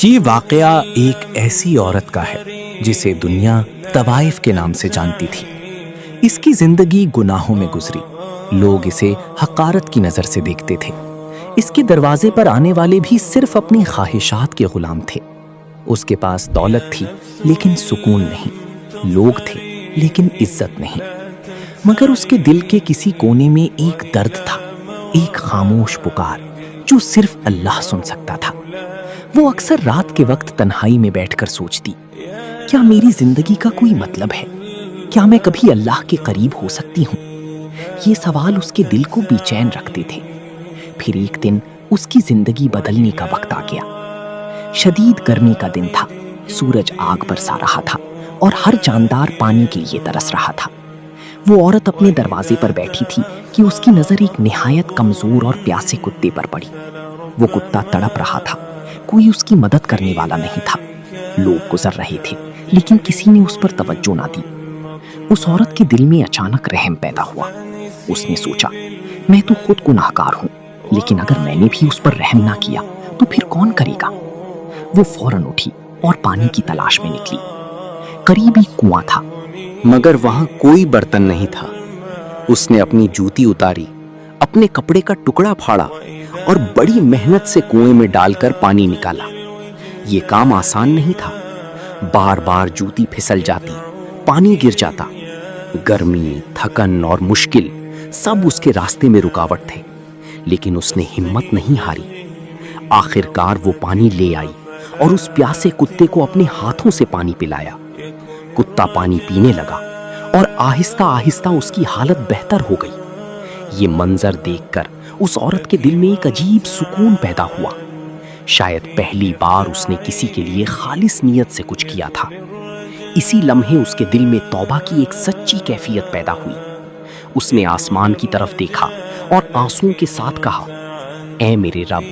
یہ واقعہ ایک ایسی عورت کا ہے جسے دنیا طوائف کے نام سے جانتی تھی۔ اس کی زندگی گناہوں میں گزری، لوگ اسے حقارت کی نظر سے دیکھتے تھے۔ اس کے دروازے پر آنے والے بھی صرف اپنی خواہشات کے غلام تھے۔ اس کے پاس دولت تھی لیکن سکون نہیں، لوگ تھے لیکن عزت نہیں۔ مگر اس کے دل کے کسی کونے میں ایک درد تھا، ایک خاموش پکار جو صرف اللہ سن سکتا تھا۔ وہ اکثر رات کے وقت تنہائی میں بیٹھ کر سوچتی، کیا میری زندگی کا کوئی مطلب ہے؟ کیا میں کبھی اللہ کے قریب ہو سکتی ہوں؟ یہ سوال اس کے دل کو بے چین رکھتے تھے۔ پھر ایک دن اس کی زندگی بدلنے کا وقت آ گیا۔ شدید گرمی کا دن تھا، سورج آگ برسا رہا تھا اور ہر جاندار پانی کے لیے ترس رہا تھا۔ وہ عورت اپنے دروازے پر بیٹھی تھی کہ اس کی نظر ایک نہایت کمزور اور پیاسے کتے پر پڑی۔ وہ کتا تڑپ رہا تھا، کوئی اس کی مدد کرنے والا نہیں تھا۔ لوگ گزر رہے تھے لیکن کسی نے اس پر توجہ نہ دی۔ اس عورت کے دل میں اچانک رحم پیدا ہوا۔ اس نے سوچا، میں تو خود گناہگار ہوں، لیکن اگر میں نے بھی اس پر رحم نہ کیا تو پھر کون کرے گا؟ وہ فوراً اٹھی اور پانی کی تلاش میں نکلی۔ قریب ایک کنواں تھا، مگر وہاں کوئی برتن نہیں تھا۔ اس نے اپنی جوتی اتاری، اپنے کپڑے کا ٹکڑا پھاڑا اور بڑی محنت سے کنویں میں ڈال کر پانی نکالا۔ یہ کام آسان نہیں تھا، بار بار جوتی پھسل جاتی، پانی گر جاتا۔ گرمی، تھکن اور مشکل سب اس کے راستے میں رکاوٹ تھے، لیکن اس نے ہمت نہیں ہاری۔ آخر کار وہ پانی لے آئی اور اس پیاسے کتے کو اپنے ہاتھوں سے پانی پلایا۔ کتا پانی پینے لگا اور آہستہ آہستہ اس کی حالت بہتر ہو گئی۔ یہ منظر دیکھ کر اس عورت کے دل میں ایک عجیب سکون پیدا ہوا۔ شاید پہلی بار اس نے کسی کے لیے خالص نیت سے کچھ کیا تھا۔ اسی لمحے اس کے دل میں توبہ کی ایک سچی کیفیت پیدا ہوئی۔ اس نے آسمان کی طرف دیکھا اور آنسوؤں کے ساتھ کہا، اے میرے رب،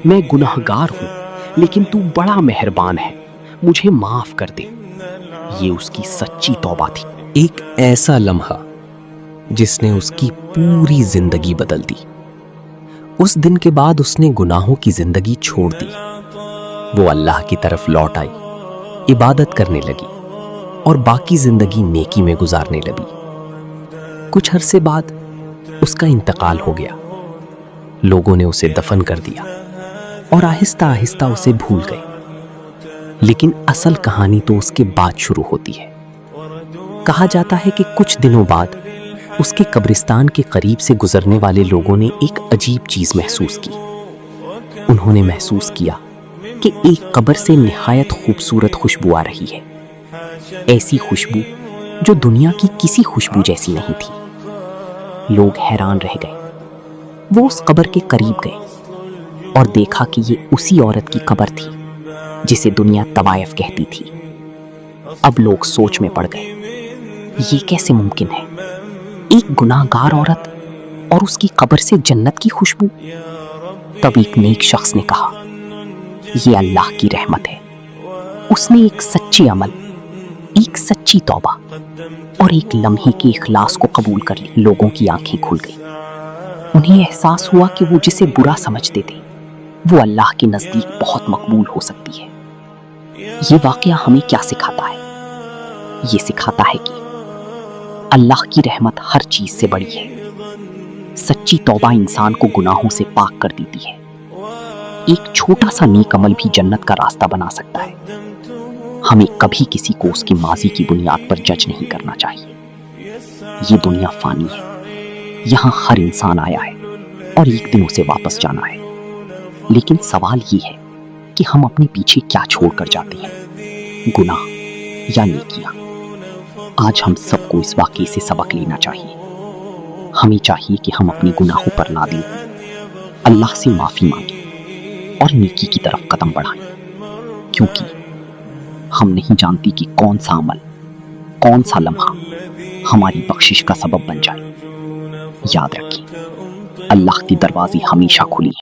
میں گناہگار ہوں لیکن تو بڑا مہربان ہے، مجھے معاف کر دے۔ یہ اس کی سچی توبہ تھی، ایک ایسا لمحہ جس نے اس کی پوری زندگی بدل دی۔ اس دن کے بعد اس نے گناہوں کی زندگی چھوڑ دی۔ وہ اللہ کی طرف لوٹ آئی، عبادت کرنے لگی اور باقی زندگی نیکی میں گزارنے لگی۔ کچھ عرصے بعد اس کا انتقال ہو گیا۔ لوگوں نے اسے دفن کر دیا اور آہستہ آہستہ اسے بھول گئے۔ لیکن اصل کہانی تو اس کے بعد شروع ہوتی ہے۔ کہا جاتا ہے کہ کچھ دنوں بعد اس کے قبرستان کے قریب سے گزرنے والے لوگوں نے ایک عجیب چیز محسوس کی۔ انہوں نے محسوس کیا کہ ایک قبر سے نہایت خوبصورت خوشبو آ رہی ہے، ایسی خوشبو جو دنیا کی کسی خوشبو جیسی نہیں تھی۔ لوگ حیران رہ گئے۔ وہ اس قبر کے قریب گئے اور دیکھا کہ یہ اسی عورت کی قبر تھی جسے دنیا طوائف کہتی تھی۔ اب لوگ سوچ میں پڑ گئے، یہ کیسے ممکن ہے؟ ایک گناہگار عورت اور اس کی قبر سے جنت کی خوشبو؟ تب ایک نیک شخص نے کہا، یہ اللہ کی رحمت ہے۔ اس نے ایک سچے عمل، ایک سچی توبہ اور ایک لمحے کے اخلاص کو قبول کر لی۔ لوگوں کی آنکھیں کھل گئی۔ انہیں احساس ہوا کہ وہ جسے برا سمجھتے تھے وہ اللہ کے نزدیک بہت مقبول ہو سکتی ہے۔ یہ واقعہ ہمیں کیا سکھاتا ہے؟ یہ سکھاتا ہے کہ اللہ کی رحمت ہر چیز سے بڑی ہے۔ سچی توبہ انسان کو گناہوں سے پاک کر دیتی ہے۔ ایک چھوٹا سا نیک عمل بھی جنت کا راستہ بنا سکتا ہے۔ ہمیں کبھی کسی کو اس کی ماضی کی بنیاد پر جج نہیں کرنا چاہیے۔ یہ دنیا فانی ہے، یہاں ہر انسان آیا ہے اور ایک دن اسے واپس جانا ہے۔ لیکن سوال یہ ہے کہ ہم اپنے پیچھے کیا چھوڑ کر جاتے ہیں، گناہ یا نیکیاں؟ آج ہم سب کو اس واقعے سے سبق لینا چاہیے۔ ہمیں چاہیے کہ ہم اپنے گناہوں پر نادم ہوں، اللہ سے معافی مانگیں اور نیکی کی طرف قدم بڑھائیں، کیونکہ ہم نہیں جانتی کہ کون سا عمل، کون سا لمحہ ہماری بخشش کا سبب بن جائے۔ یاد رکھیں، اللہ کے دروازے ہمیشہ کھلی ہیں۔